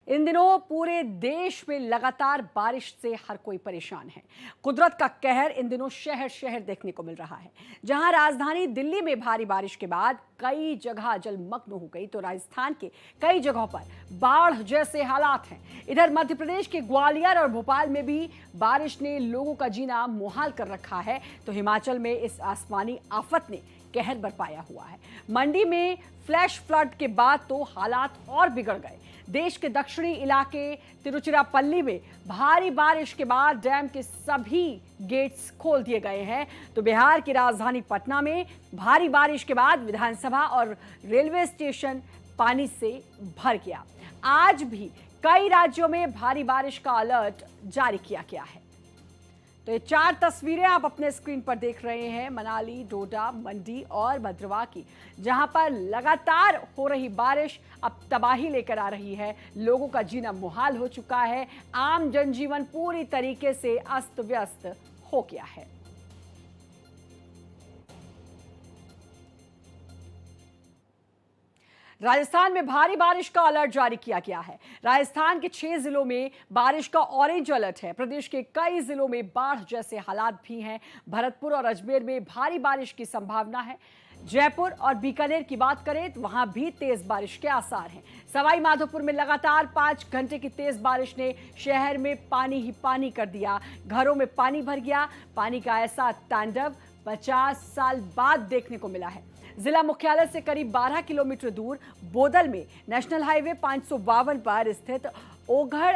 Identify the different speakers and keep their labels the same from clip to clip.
Speaker 1: इन दिनों पूरे देश में लगातार बारिश से हर कोई परेशान है। कुदरत का कहर इन दिनों शहर शहर देखने को मिल रहा है। जहां राजधानी दिल्ली में भारी बारिश के बाद कई जगह जलमग्न हो गई, तो राजस्थान के कई जगहों पर बाढ़ जैसे हालात हैं। इधर मध्य प्रदेश के ग्वालियर और भोपाल में भी बारिश ने लोगों का जीना मुहाल कर रखा है, तो हिमाचल में इस आसमानी आफत ने कहर बरपाया हुआ है। मंडी में फ्लैश फ्लड के बाद तो हालात और बिगड़ गए। देश के दक्षिणी इलाके तिरुचिरापल्ली में भारी बारिश के बाद डैम के सभी गेट्स खोल दिए गए हैं। तो बिहार की राजधानी पटना में भारी बारिश के बाद विधानसभा और रेलवे स्टेशन पानी से भर गया। आज भी कई राज्यों में भारी बारिश का अलर्ट जारी किया गया है। तो ये 4 तस्वीरें आप अपने स्क्रीन पर देख रहे हैं मनाली, डोडा, मंडी और भद्रवाह की, जहां पर लगातार हो रही बारिश अब तबाही लेकर आ रही है। लोगों का जीना मुहाल हो चुका है। आम जनजीवन पूरी तरीके से अस्त व्यस्त हो गया है। राजस्थान में भारी बारिश का अलर्ट जारी किया गया है। राजस्थान के 6 जिलों में बारिश का ऑरेंज अलर्ट है। प्रदेश के कई जिलों में बाढ़ जैसे हालात भी हैं। भरतपुर और अजमेर में भारी बारिश की संभावना है। जयपुर और बीकानेर की बात करें तो वहां भी तेज बारिश के आसार हैं। सवाई माधोपुर में लगातार 5 घंटे की तेज बारिश ने शहर में पानी ही पानी कर दिया। घरों में पानी भर गया। पानी का ऐसा तांडव 50 साल बाद देखने को मिला है। जिला मुख्यालय से करीब 12 किलोमीटर दूर बोदल में नेशनल हाईवे 552 पर स्थित ओघड़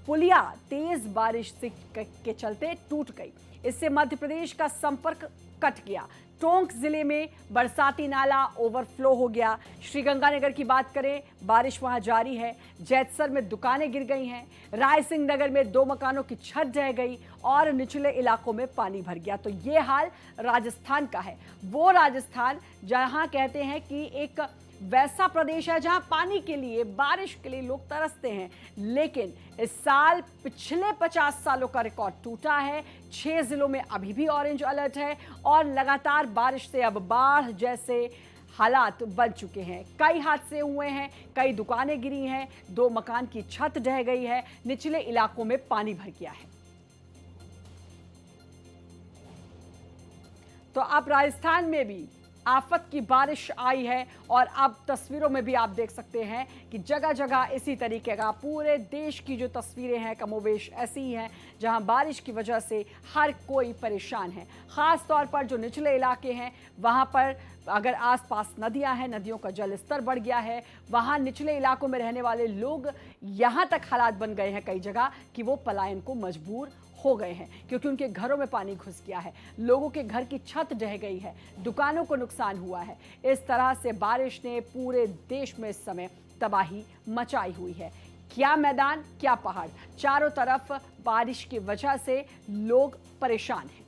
Speaker 1: पुलिया तेज बारिश के चलते टूट गई। इससे मध्य प्रदेश का संपर्क कट गया। टोंक जिले में बरसाती नाला ओवरफ्लो हो गया। श्रीगंगानगर की बात करें, बारिश वहां जारी है। जैतसर में दुकानें गिर गई हैं। राय सिंह नगर में 2 मकानों की छत ढह गई और निचले इलाकों में पानी भर गया। तो ये हाल राजस्थान का है, वो राजस्थान जहां कहते हैं कि एक वैसा प्रदेश है जहां पानी के लिए, बारिश के लिए लोग तरसते हैं। लेकिन इस साल पिछले 50 सालों का रिकॉर्ड टूटा है। 6 जिलों में अभी भी ऑरेंज अलर्ट है और लगातार बारिश से अब बाढ़ जैसे हालात बन चुके हैं। कई हादसे हुए हैं, कई दुकानें गिरी हैं, 2 मकान की छत ढह गई है, निचले इलाकों में पानी भर गया है। तो अब राजस्थान में भी आफत की बारिश आई है और अब तस्वीरों में भी आप देख सकते हैं कि जगह जगह इसी तरीके का, पूरे देश की जो तस्वीरें हैं कमोवेश ऐसी ही हैं, जहां बारिश की वजह से हर कोई परेशान है। खास तौर पर जो निचले इलाके हैं वहां पर अगर आसपास नदियां हैं, नदियों का जल स्तर बढ़ गया है, वहां निचले इलाकों में रहने वाले लोग यहां तक हालात बन गए हैं कई जगह कि वो पलायन को मजबूर हो गए हैं, क्योंकि उनके घरों में पानी घुस गया है। लोगों के घर की छत ढह गई है, दुकानों को नुकसान हुआ है। इस तरह से बारिश ने पूरे देश में इस समय तबाही मचाई हुई है। क्या मैदान, क्या पहाड़, चारों तरफ बारिश की वजह से लोग परेशान हैं।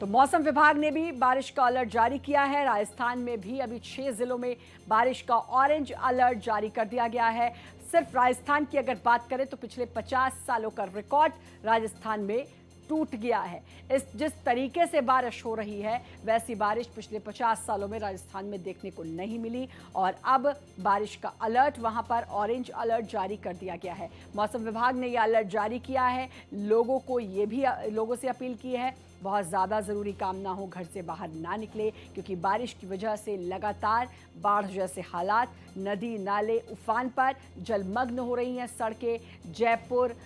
Speaker 1: तो मौसम विभाग ने भी बारिश का अलर्ट जारी किया है। राजस्थान में भी अभी 6 जिलों में बारिश का ऑरेंज अलर्ट जारी कर दिया गया है। सिर्फ राजस्थान की अगर बात करें तो पिछले 50 सालों का रिकॉर्ड राजस्थान में टूट गया है। जिस तरीके से बारिश हो रही है वैसी बारिश पिछले 50 सालों में राजस्थान में देखने को नहीं मिली और अब बारिश का अलर्ट, वहां पर ऑरेंज अलर्ट जारी कर दिया गया है। मौसम विभाग ने यह अलर्ट जारी किया है। लोगों से अपील की है, बहुत ज़्यादा ज़रूरी काम ना हो, घर से बाहर ना निकले, क्योंकि बारिश की वजह से लगातार बाढ़ जैसे हालात, नदी नाले उफान पर, जलमग्न हो रही हैं सड़कें। जयपुर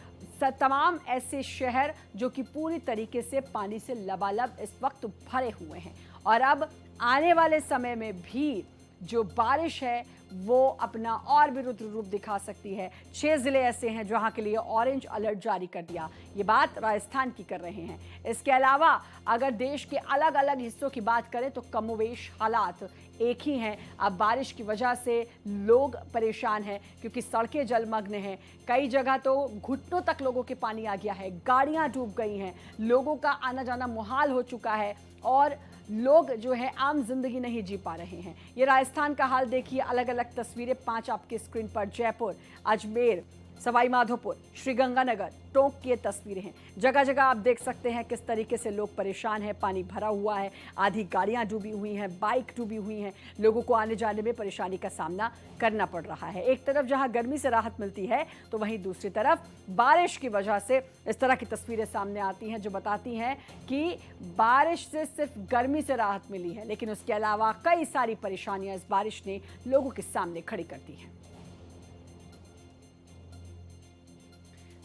Speaker 1: तमाम ऐसे शहर जो कि पूरी तरीके से पानी से लबालब इस वक्त भरे हुए हैं और अब आने वाले समय में भी जो बारिश है वो अपना और भी रुद्र रूप दिखा सकती है। 6 जिले ऐसे हैं जहां के लिए ऑरेंज अलर्ट जारी कर दिया। ये बात राजस्थान की कर रहे हैं। इसके अलावा अगर देश के अलग अलग हिस्सों की बात करें तो कमोवेश हालात एक ही हैं। अब बारिश की वजह से लोग परेशान हैं क्योंकि सड़कें जलमग्न हैं। कई जगह तो घुटनों तक लोगों के पानी आ गया है, गाड़ियां डूब गई हैं, लोगों का आना जाना मुहाल हो चुका है और लोग जो है आम जिंदगी नहीं जी पा रहे हैं। ये राजस्थान का हाल देखिए, अलग अलग तस्वीरें 5 आपके स्क्रीन पर। जयपुर, अजमेर, सवाई माधोपुर, श्रीगंगानगर, टोंक की ये तस्वीरें हैं। जगह जगह आप देख सकते हैं किस तरीके से लोग परेशान हैं। पानी भरा हुआ है, आधी गाड़ियां डूबी हुई हैं, बाइक डूबी हुई हैं। लोगों को आने जाने में परेशानी का सामना करना पड़ रहा है। एक तरफ जहां गर्मी से राहत मिलती है तो वहीं दूसरी तरफ बारिश की वजह से इस तरह की तस्वीरें सामने आती हैं जो बताती हैं कि बारिश से सिर्फ गर्मी से राहत मिली है, लेकिन उसके अलावा कई सारी परेशानियां इस बारिश ने लोगों के सामने खड़ी कर दी हैं।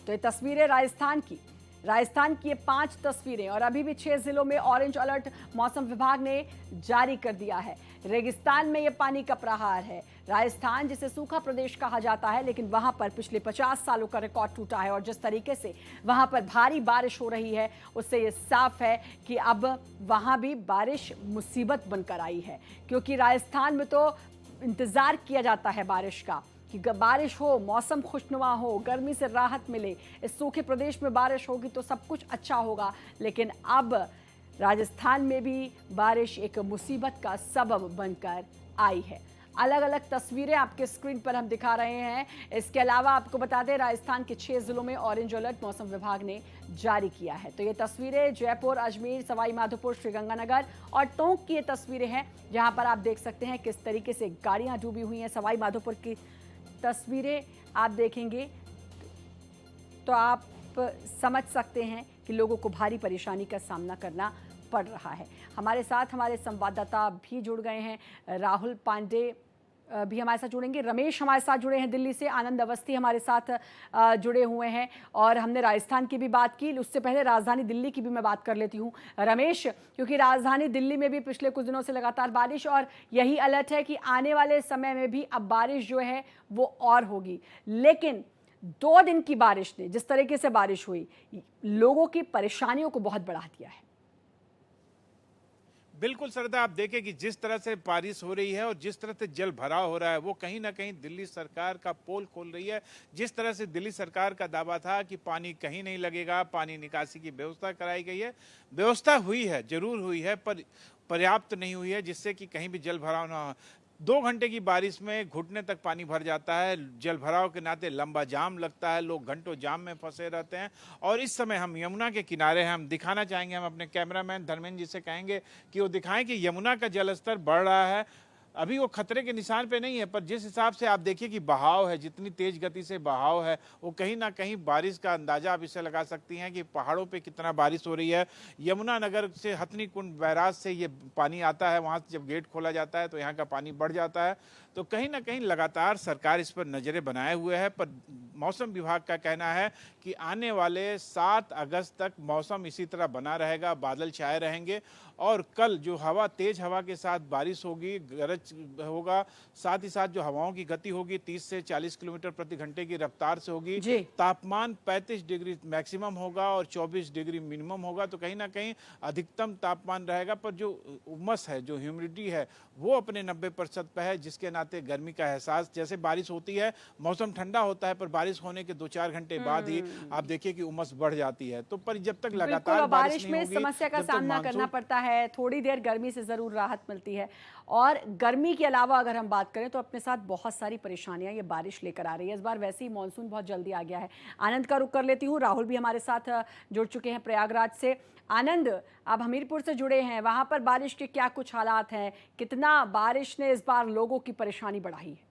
Speaker 1: तो ये तस्वीरें राजस्थान की ये 5 तस्वीरें, और अभी भी 6 जिलों में ऑरेंज अलर्ट मौसम विभाग ने जारी कर दिया है। रेगिस्तान में ये पानी का प्रहार है। राजस्थान जिसे सूखा प्रदेश कहा जाता है, लेकिन वहां पर पिछले 50 सालों का रिकॉर्ड टूटा है, और जिस तरीके से वहां पर भारी बारिश हो रही है उससे ये साफ है कि अब वहां भी बारिश मुसीबत बनकर आई है। क्योंकि राजस्थान में तो इंतजार किया जाता है बारिश का कि बारिश हो, मौसम खुशनुमा हो, गर्मी से राहत मिले। इस सूखे प्रदेश में बारिश होगी तो सब कुछ अच्छा होगा, लेकिन अब राजस्थान में भी बारिश एक मुसीबत का सबब बनकर आई है। अलग अलग तस्वीरें आपके स्क्रीन पर हम दिखा रहे हैं। इसके अलावा आपको बता दें, राजस्थान के 6 जिलों में ऑरेंज अलर्ट मौसम विभाग ने जारी किया है। तो ये तस्वीरें जयपुर, अजमेर, सवाई माधोपुर, श्रीगंगानगर और टोंक की ये तस्वीरें हैं, जहां पर आप देख सकते हैं किस तरीके से गाड़ियां डूबी हुई हैं। सवाई माधोपुर की तस्वीरें आप देखेंगे तो आप समझ सकते हैं कि लोगों को भारी परेशानी का सामना करना पड़ रहा है। हमारे साथ हमारे संवाददाता भी जुड़ गए हैं। राहुल पांडे भी हमारे साथ जुड़ेंगे, रमेश हमारे साथ जुड़े हैं दिल्ली से, आनंद अवस्थी हमारे साथ जुड़े हुए हैं, और हमने राजस्थान की भी बात की। उससे पहले राजधानी दिल्ली की भी मैं बात कर लेती हूँ रमेश, क्योंकि राजधानी दिल्ली में भी पिछले कुछ दिनों से लगातार बारिश, और यही अलर्ट है कि आने वाले समय में भी अब बारिश जो है वो और होगी। लेकिन 2 दिन की बारिश ने, जिस तरीके से बारिश हुई, लोगों की परेशानियों को बहुत बढ़ा दिया है।
Speaker 2: बिल्कुल सरदा, आप देखें कि जिस तरह से बारिश हो रही है और जिस तरह से जल भराव हो रहा है, वो कहीं ना कहीं दिल्ली सरकार का पोल खोल रही है। जिस तरह से दिल्ली सरकार का दावा था कि पानी कहीं नहीं लगेगा, पानी निकासी की व्यवस्था कराई गई है, व्यवस्था हुई है, जरूर हुई है, पर पर्याप्त नहीं हुई है, जिससे कि कहीं भी जल भराव ना हो। 2 घंटे की बारिश में घुटने तक पानी भर जाता है। जल भराव के नाते लंबा जाम लगता है, लोग घंटों जाम में फंसे रहते हैं। और इस समय हम यमुना के किनारे हैं। हम दिखाना चाहेंगे, हम अपने कैमरामैन धर्मेंद्र जी से कहेंगे कि वो दिखाएं कि यमुना का जलस्तर बढ़ रहा है। अभी वो खतरे के निशान पे नहीं है, पर जिस हिसाब से आप देखिए कि बहाव है, जितनी तेज गति से बहाव है, वो कहीं ना कहीं बारिश का अंदाजा आप इससे लगा सकती हैं कि पहाड़ों पे कितना बारिश हो रही है। यमुनानगर से हथनी कुंड बैराज से ये पानी आता है, वहाँ से जब गेट खोला जाता है तो यहाँ का पानी बढ़ जाता है। तो कहीं ना कहीं लगातार सरकार इस पर नज़रें बनाए हुए है, पर मौसम विभाग का कहना है कि आने वाले 7 अगस्त तक मौसम इसी तरह बना रहेगा, बादल छाए रहेंगे, और कल जो हवा, तेज हवा के साथ बारिश होगी, गरज होगा, साथ ही साथ जो हवाओं की गति होगी 30 से 40 किलोमीटर प्रति घंटे की रफ्तार से होगी। तापमान 35 डिग्री मैक्सिमम होगा और 24 डिग्री मिनिमम होगा। तो कहीं ना कहीं अधिकतम तापमान रहेगा, पर जो उमस है, जो ह्यूमिडिटी है, वो अपने 90% पे है, जिसके नाते गर्मी का एहसास, जैसे बारिश होती है मौसम ठंडा होता है, पर बारिश होने के 2-4 घंटे बाद ही आप देखिए कि उमस बढ़ जाती है। तो पर जब तक लगातार बारिश
Speaker 1: में समस्या का सामना करना पड़ता है, थोड़ी देर गर्मी से जरूर राहत मिलती है, और गर्मी के अलावा अगर हम बात करें तो अपने साथ बहुत सारी परेशानियां ये बारिश लेकर आ रही है। इस बार वैसे ही मानसून बहुत जल्दी आ गया है। आनंद का रुख कर लेती हूँ, राहुल भी हमारे साथ जुड़ चुके हैं प्रयागराज से। आनंद, आप हमीरपुर से जुड़े हैं, वहां पर बारिश के क्या कुछ हालात हैं? कितना बारिश ने इस बार लोगों की परेशानी बढ़ाई है?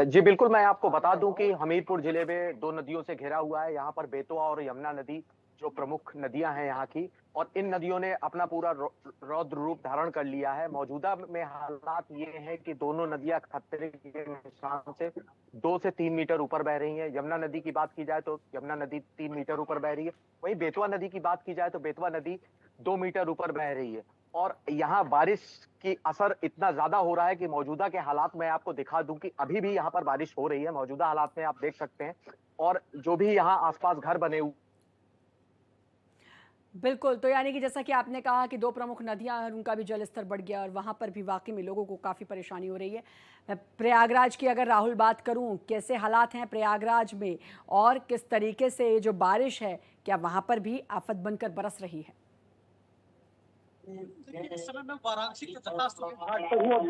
Speaker 3: जी बिल्कुल, मैं आपको बता दूं कि हमीरपुर जिले में 2 नदियों से घिरा हुआ है। यहाँ पर बेतवा और यमुना नदी जो प्रमुख नदियां हैं यहाँ की, और इन नदियों ने अपना पूरा रौद्र रूप धारण कर लिया है। मौजूदा में हालात ये हैं कि दोनों नदियां खतरे के निशान से 2 से 3 मीटर ऊपर बह रही हैं। यमुना नदी की बात की जाए तो यमुना नदी 3 मीटर ऊपर बह रही है। वहीं बेतवा नदी की बात की जाए तो बेतवा नदी 2 मीटर ऊपर बह रही है। और यहाँ बारिश की असर इतना ज्यादा हो रहा है कि मौजूदा के हालात में आपको दिखा दूं कि अभी भी यहाँ पर बारिश हो रही है। मौजूदा हालात में आप देख सकते हैं, और जो भी यहाँ आसपास घर बने हुए,
Speaker 1: बिल्कुल। तो यानी कि जैसा कि आपने कहा कि 2 प्रमुख नदियां हैं, उनका भी जलस्तर बढ़ गया, और वहां पर भी वाकई में लोगों को काफ़ी परेशानी हो रही है। मैं प्रयागराज की अगर राहुल बात करूं, कैसे हालात हैं प्रयागराज में, और किस तरीके से जो बारिश है, क्या वहां पर भी आफत बनकर बरस रही है?
Speaker 4: देखिए, इस समय मैं वाराणसी के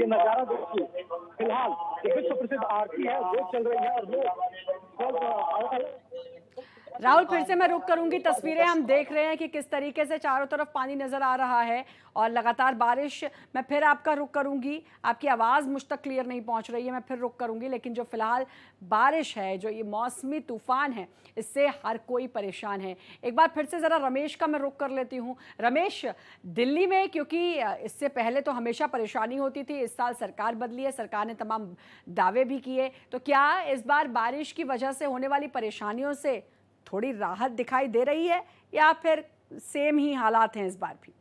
Speaker 4: नजारा देखिए। फिलहाल जो विश्व प्रसिद्ध आरती है वो चल रही है और लोग
Speaker 1: राहुल, फिर से मैं रुक करूंगी। तस्वीरें हम देख रहे हैं कि किस तरीके से चारों तरफ पानी नजर आ रहा है और लगातार बारिश। मैं फिर आपका रुक करूंगी, आपकी आवाज़ मुझ तक क्लियर नहीं पहुंच रही है, मैं फिर रुक करूंगी। लेकिन जो फिलहाल बारिश है, जो ये मौसमी तूफान है, इससे हर कोई परेशान है। एक बार फिर से ज़रा रमेश का मैं रुक कर लेती हूँ। रमेश, दिल्ली में क्योंकि इससे पहले तो हमेशा परेशानी होती थी, इस साल सरकार बदली है, सरकार ने तमाम दावे भी किए, तो क्या इस बार बारिश की वजह से होने वाली परेशानियों से थोड़ी राहत दिखाई दे रही है या फिर सेम ही हालात हैं इस बार भी?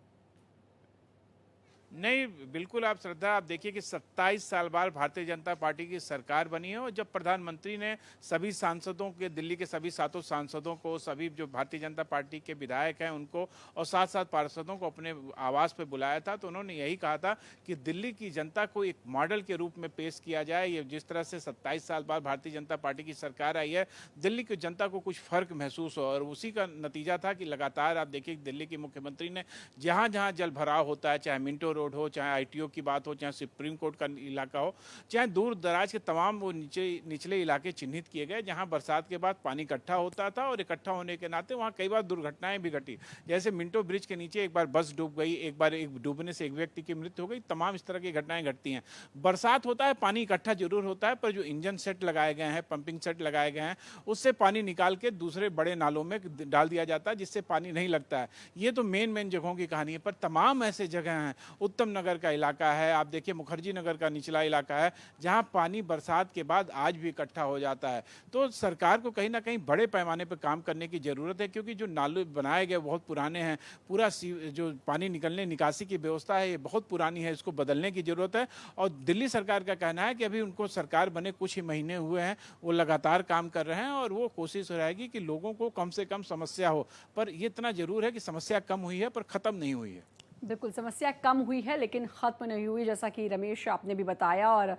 Speaker 2: नहीं, बिल्कुल आप श्रद्धा, आप देखिए कि 27 साल बाद भारतीय जनता पार्टी की सरकार बनी है और जब प्रधानमंत्री ने सभी सांसदों के, दिल्ली के सभी 7 सांसदों को, सभी जो भारतीय जनता पार्टी के विधायक हैं उनको और साथ साथ पार्षदों को अपने आवास पे बुलाया था, तो उन्होंने यही कहा था कि दिल्ली की जनता को एक मॉडल के रूप में पेश किया जाए। ये जिस तरह से 27 साल बाद भारतीय जनता पार्टी की सरकार आई है, दिल्ली की जनता को कुछ फर्क महसूस हो, और उसी का नतीजा था कि लगातार आप देखिए दिल्ली के मुख्यमंत्री ने जहाँ जहाँ जल भराव होता है, चाहे मिंटो रोड हो, चाहे आईटीओ की बात हो, चाहे सुप्रीम कोर्ट का इलाका हो, चाहे दूर दराज के तमाम वो निचले इलाके चिन्हित किए गए जहां बरसात के बाद पानी इकट्ठा होता था, और इकट्ठा होने के नाते वहां कई बार दुर्घटनाएं भी घटी। जैसे मिंटो ब्रिज के नीचे एक बार बस डूब गई, एक बार एक डूबने से एक व्यक्ति की मृत्यु हो गई, तमाम इस तरह की घटनाएं घटती हैं। बरसात होता है, पानी इकट्ठा जरूर होता है, पर जो इंजन सेट लगाए गए हैं, पंपिंग सेट लगाए गए हैं, उससे पानी निकाल के दूसरे बड़े नालों में डाल दिया जाता है, जिससे पानी नहीं लगता है। ये तो मेन जगहों की कहानी है, पर तमाम ऐसे जगह हैं, उत्तम नगर का इलाका है, आप देखिए मुखर्जी नगर का निचला इलाका है, जहां पानी बरसात के बाद आज भी इकट्ठा हो जाता है। तो सरकार को कहीं ना कहीं बड़े पैमाने पर काम करने की जरूरत है, क्योंकि जो नाले बनाए गए बहुत पुराने हैं, पूरा जो पानी निकलने निकासी की व्यवस्था है ये बहुत पुरानी है, इसको बदलने की जरूरत है। और दिल्ली सरकार का कहना है कि अभी उनको सरकार बने कुछ ही महीने हुए हैं, वो लगातार काम कर रहे हैं और वो कोशिश रहेगी कि लोगों को कम से कम समस्या हो। पर ये इतना जरूर है कि समस्या कम हुई है पर खत्म नहीं हुई है।
Speaker 1: बिल्कुल, समस्या कम हुई है लेकिन ख़त्म नहीं हुई, जैसा कि रमेश आपने भी बताया। और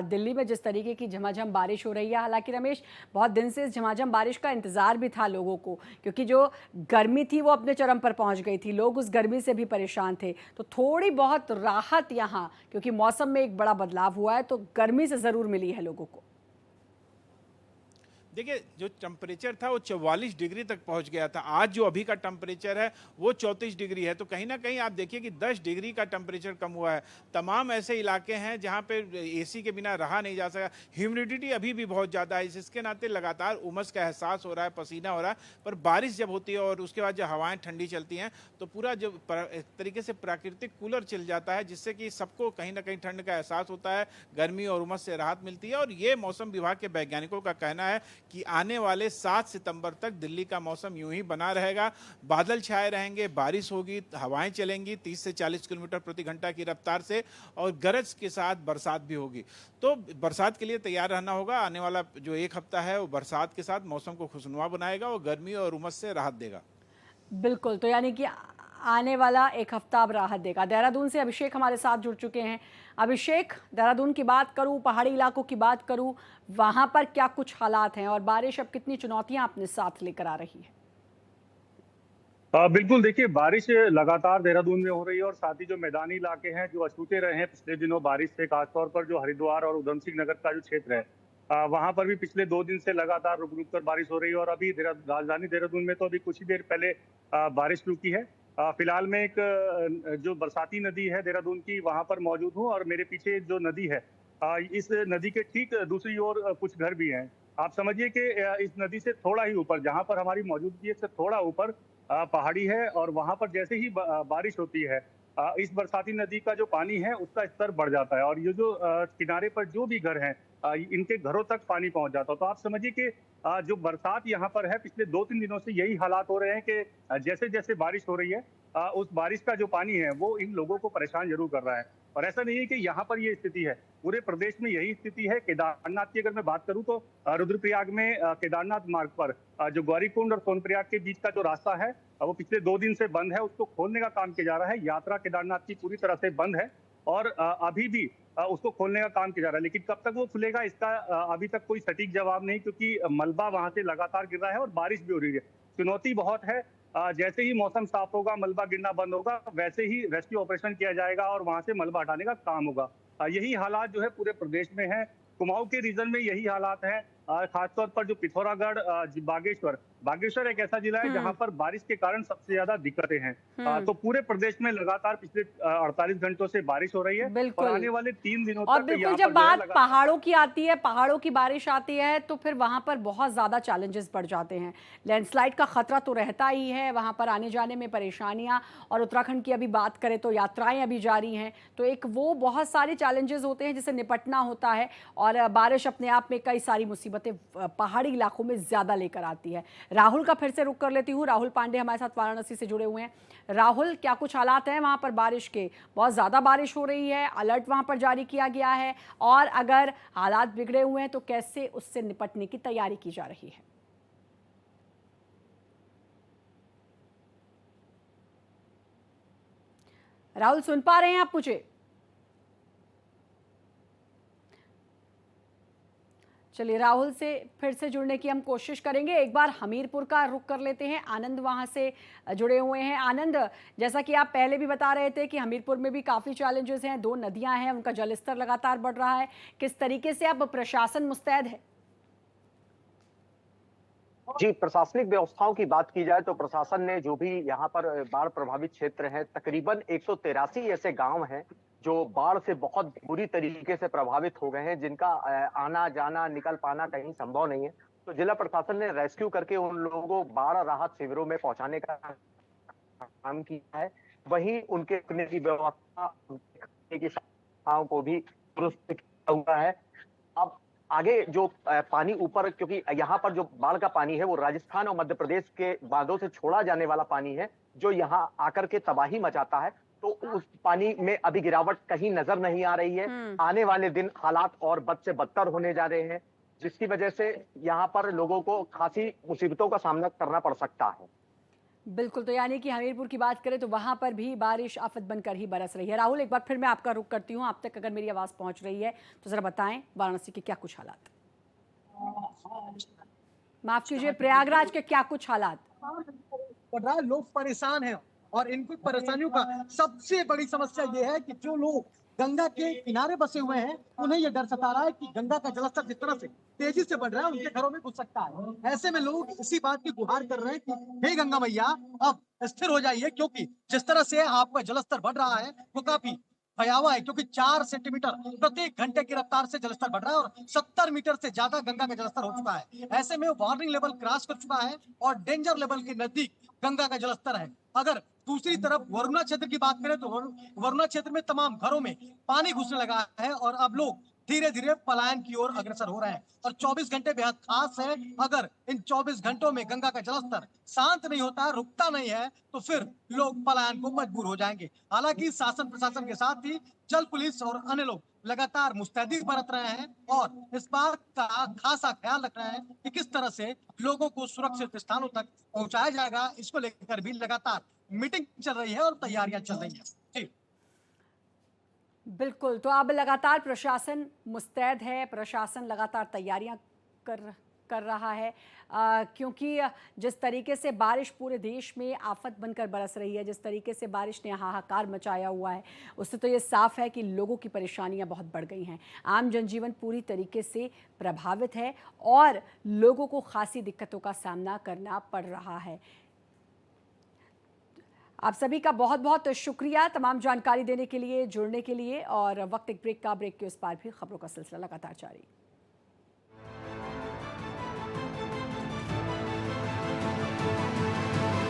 Speaker 1: दिल्ली में जिस तरीके की झमाझम बारिश हो रही है, हालांकि रमेश बहुत दिन से इस झमाझम बारिश का इंतज़ार भी था लोगों को, क्योंकि जो गर्मी थी वो अपने चरम पर पहुंच गई थी, लोग उस गर्मी से भी परेशान थे। तो थोड़ी बहुत राहत यहाँ, क्योंकि मौसम में एक बड़ा बदलाव हुआ है, तो गर्मी से ज़रूर मिली है लोगों को।
Speaker 2: देखिए, जो टेम्परेचर था वो 44 डिग्री तक पहुंच गया था। आज जो अभी का टेम्परेचर है वो 34 डिग्री है, तो कहीं ना कहीं आप देखिए कि 10 डिग्री का टेम्परेचर कम हुआ है। तमाम ऐसे इलाके हैं जहां पे एसी के बिना रहा नहीं जा सका। ह्यूमिडिटी अभी भी बहुत ज़्यादा है, जिसके नाते लगातार उमस का एहसास हो रहा है, पसीना हो रहा है। पर बारिश जब होती है और उसके बाद जब हवाएं ठंडी चलती हैं, तो पूरा जो एक तरीके से प्राकृतिक कूलर चल जाता है, जिससे कि सबको कहीं ना कहीं ठंड का एहसास होता है, गर्मी और उमस से राहत मिलती है। और ये मौसम विभाग के वैज्ञानिकों का कहना है कि आने वाले 7 सितंबर तक दिल्ली का मौसम यूं ही बना रहेगा। बादल छाए रहेंगे, बारिश होगी, हवाएं चलेंगी 30 से 40 किलोमीटर प्रति घंटा की रफ्तार से, और गरज के साथ बरसात भी होगी। तो बरसात के लिए तैयार रहना होगा। आने वाला जो एक हफ्ता है वो बरसात के साथ मौसम को खुशनुमा बनाएगा और गर्मी और उमस से राहत देगा।
Speaker 1: बिल्कुल, तो यानी कि आने वाला एक हफ्ता अब राहत देगा। देहरादून से अभिषेक हमारे साथ जुड़ चुके हैं। अभिषेक, देहरादून की बात करूं, पहाड़ी इलाकों की बात करूं, वहां पर क्या कुछ हालात हैं और बारिश अब कितनी चुनौतियां अपने साथ लेकर आ रही है?
Speaker 4: बिल्कुल, देखिए बारिश लगातार देहरादून में हो रही है और साथ ही जो मैदानी इलाके हैं जो अछूते रहे हैं पिछले दिनों बारिश से, खासतौर पर जो हरिद्वार और उधम सिंह नगर का जो क्षेत्र है, वहां पर भी पिछले 2 दिन से लगातार रुक रुक कर बारिश हो रही है। और अभी राजधानी देहरादून में तो अभी कुछ ही देर पहले बारिश रुकी है। फिलहाल मैं एक जो बरसाती नदी है देहरादून की, वहां पर मौजूद हूँ और मेरे पीछे जो नदी है, इस नदी के ठीक दूसरी ओर कुछ घर भी हैं। आप समझिए कि इस नदी से थोड़ा ही ऊपर, जहां पर हमारी मौजूदगी है, से थोड़ा ऊपर पहाड़ी है और वहां पर जैसे ही बारिश होती है, इस बरसाती नदी का जो पानी है उसका स्तर बढ़ जाता है और ये जो किनारे पर जो भी घर हैं, इनके घरों तक पानी पहुंच जाता है। तो आप समझिए कि जो बरसात यहाँ पर है, पिछले 2-3 दिनों से यही हालात हो रहे हैं कि जैसे जैसे बारिश हो रही है, उस बारिश का जो पानी है वो इन लोगों को परेशान जरूर कर रहा है। और ऐसा नहीं है कि यहाँ पर ये स्थिति है, पूरे प्रदेश में यही स्थिति है। केदारनाथ की अगर मैं बात करूं तो रुद्रप्रयाग में केदारनाथ मार्ग पर जो गौरीकुंड और सोनप्रयाग के बीच का जो रास्ता है, वो पिछले 2 दिन से बंद है। उसको खोलने का काम किया जा रहा है। यात्रा केदारनाथ की पूरी तरह से बंद है और अभी भी उसको खोलने का काम किया जा रहा है, लेकिन कब तक वो खुलेगा इसका अभी तक कोई सटीक जवाब नहीं, क्योंकि मलबा वहां से लगातार गिर रहा है और बारिश भी हो रही है। चुनौती बहुत है। जैसे ही मौसम साफ होगा, मलबा गिरना बंद होगा, वैसे ही रेस्क्यू ऑपरेशन किया जाएगा और वहां से मलबा हटाने का काम होगा। यही हालात जो है पूरे प्रदेश में है। कुमाऊं के रीजन में यही हालात है, खासतौर पर जो पिथौरागढ़, बागेश्वर एक ऐसा जिला है जहां पर बारिश के कारण सबसे ज्यादा दिक्कतें हैं। तो पूरे प्रदेश में लगातार पिछले 48 घंटों से बारिश हो रही है और
Speaker 1: बिल्कुल।
Speaker 4: आने वाले 3 दिनों
Speaker 1: और
Speaker 4: तक
Speaker 1: बिल्कुल
Speaker 4: यहाँ
Speaker 1: जब
Speaker 4: पर जो है
Speaker 1: बात पहाड़ों की आती है, पहाड़ों की बारिश आती है तो फिर वहां पर बहुत ज़्यादा चैलेंजेस बढ़ जाते हैं। लैंडस्लाइड का खतरा तो रहता ही है, वहां पर आने जाने में परेशानियां, और उत्तराखंड की अभी बात करें तो यात्राएं अभी जारी हैं, तो एक वो बहुत सारे चैलेंजेस होते हैं जिसे निपटना होता है। और बारिश अपने आप में कई सारी मुसीबतें पहाड़ी इलाकों में ज़्यादा लेकर आती है। राहुल का फिर से रुख कर लेती हूँ। राहुल पांडे हमारे साथ वाराणसी से जुड़े हुए हैं। राहुल, क्या कुछ हालात हैं वहां पर बारिश के? बहुत ज़्यादा बारिश हो रही है, अलर्ट वहां पर जारी किया गया है, और अगर हालात बिगड़े हुए हैं तो कैसे उससे निपटने की तैयारी की जा रही है? राहुल, सुन पा रहे हैं आप मुझे? चलिए, राहुल से फिर से जुड़ने की हम कोशिश करेंगे। एक बार हमीरपुर का रुख कर लेते हैं। आनंद वहां से जुड़े हुए हैं। आनंद, जैसा कि आप पहले भी बता रहे थे कि हमीरपुर में भी काफ़ी चैलेंजेस हैं, 2 नदियां हैं, उनका जलस्तर लगातार बढ़ रहा है। किस तरीके से अब प्रशासन मुस्तैद है?
Speaker 3: जी, प्रशासनिक व्यवस्थाओं की बात की जाए तो प्रशासन ने जो भी यहाँ पर बाढ़ प्रभावित क्षेत्र हैं, तकरीबन 183 ऐसे गांव हैं जो बाढ़ से बहुत बुरी तरीके से प्रभावित हो गए हैं, जिनका आना जाना निकल पाना कहीं संभव नहीं है। तो जिला प्रशासन ने रेस्क्यू करके उन लोगों को बाढ़ राहत शिविरों में पहुंचाने का काम किया है। वहीं उनके रुकने की व्यवस्था, उनके खाने की सुविधाओं को भी दुरुस्त किया हुआ है। अब आगे जो पानी ऊपर, क्योंकि यहाँ पर जो बाढ़ का पानी है वो राजस्थान और मध्य प्रदेश के बांधों से छोड़ा जाने वाला पानी है, जो यहाँ आकर के तबाही मचाता है। तो उस पानी में अभी गिरावट कहीं नजर नहीं आ रही है। आने वाले दिन हालात और बद से बदतर होने जा रहे हैं, जिसकी वजह से यहाँ पर लोगों को खासी मुसीबतों का सामना करना पड़ सकता है।
Speaker 1: बिल्कुल, तो यानी कि हमीरपुर की बात करें तो वहां पर भी बारिश आफत बनकर ही बरस रही है। राहुल, एक बार फिर मैं आपका रुख करती हूँ। आप तक अगर मेरी आवाज़ पहुंच रही है तो ज़रा बताएं वाराणसी के क्या कुछ हालात? माफ कीजिए, प्रयागराज के क्या कुछ हालात?
Speaker 5: पड़ रहा है, लोग परेशान हैं। और इनको परेशानियों का सबसे बड़ी समस्या ये है कि जो लोग गंगा के किनारे बसे हुए हैं, उन्हें ये डर सता रहा है कि गंगा का जलस्तर जिस तरह से तेजी से बढ़ रहा है, उनके घरों में घुस सकता है। ऐसे में लोग इसी बात की गुहार कर रहे हैं कि हे गंगा मैया, अब स्थिर हो जाइए, क्योंकि जिस तरह से आपका जलस्तर बढ़ रहा है वो काफी भयावह है। क्योंकि 4 सेंटीमीटर प्रति घंटे की रफ्तार से जलस्तर बढ़ रहा है और 70 मीटर से ज्यादा गंगा का जलस्तर हो चुका है। ऐसे में वार्निंग लेवल क्रॉस कर चुका है और डेंजर लेवल के नजदीक गंगा का जलस्तर है। अगर दूसरी तरफ वरुणा क्षेत्र की बात करें तो वरुणा क्षेत्र में तमाम घरों में पानी घुसने लगा है और अब लोग धीरे धीरे पलायन की ओर अग्रसर हो रहे हैं। और 24 घंटे बेहद खास है। अगर इन 24 घंटों में गंगा का जलस्तर शांत नहीं होता, रुकता नहीं है, तो फिर लोग पलायन को मजबूर हो जाएंगे। हालांकि शासन प्रशासन के साथ ही जल पुलिस और अन्य लोग लगातार मुस्तैदी बरत रहे हैं और इस बात का खासा ख्याल रख रहे हैं कि किस तरह से लोगों को सुरक्षित स्थानों तक पहुंचाया जाएगा। इसको लेकर भी लगातार मीटिंग चल रही है और तैयारियां चल रही हैं। जी
Speaker 1: बिल्कुल, तो अब लगातार प्रशासन मुस्तैद है, प्रशासन लगातार तैयारियां कर रहा है, क्योंकि जिस तरीके से बारिश पूरे देश में आफत बनकर बरस रही है, जिस तरीके से बारिश ने हाहाकार मचाया हुआ है, उससे तो ये साफ है कि लोगों की परेशानियां बहुत बढ़ गई हैं। आम जनजीवन पूरी तरीके से प्रभावित है और लोगों को खासी दिक्कतों का सामना करना पड़ रहा है। आप सभी का बहुत बहुत शुक्रिया तमाम जानकारी देने के लिए, जुड़ने के लिए। और वक्त एक ब्रेक का, ब्रेक के उस पार भी खबरों का सिलसिला लगातार जारी।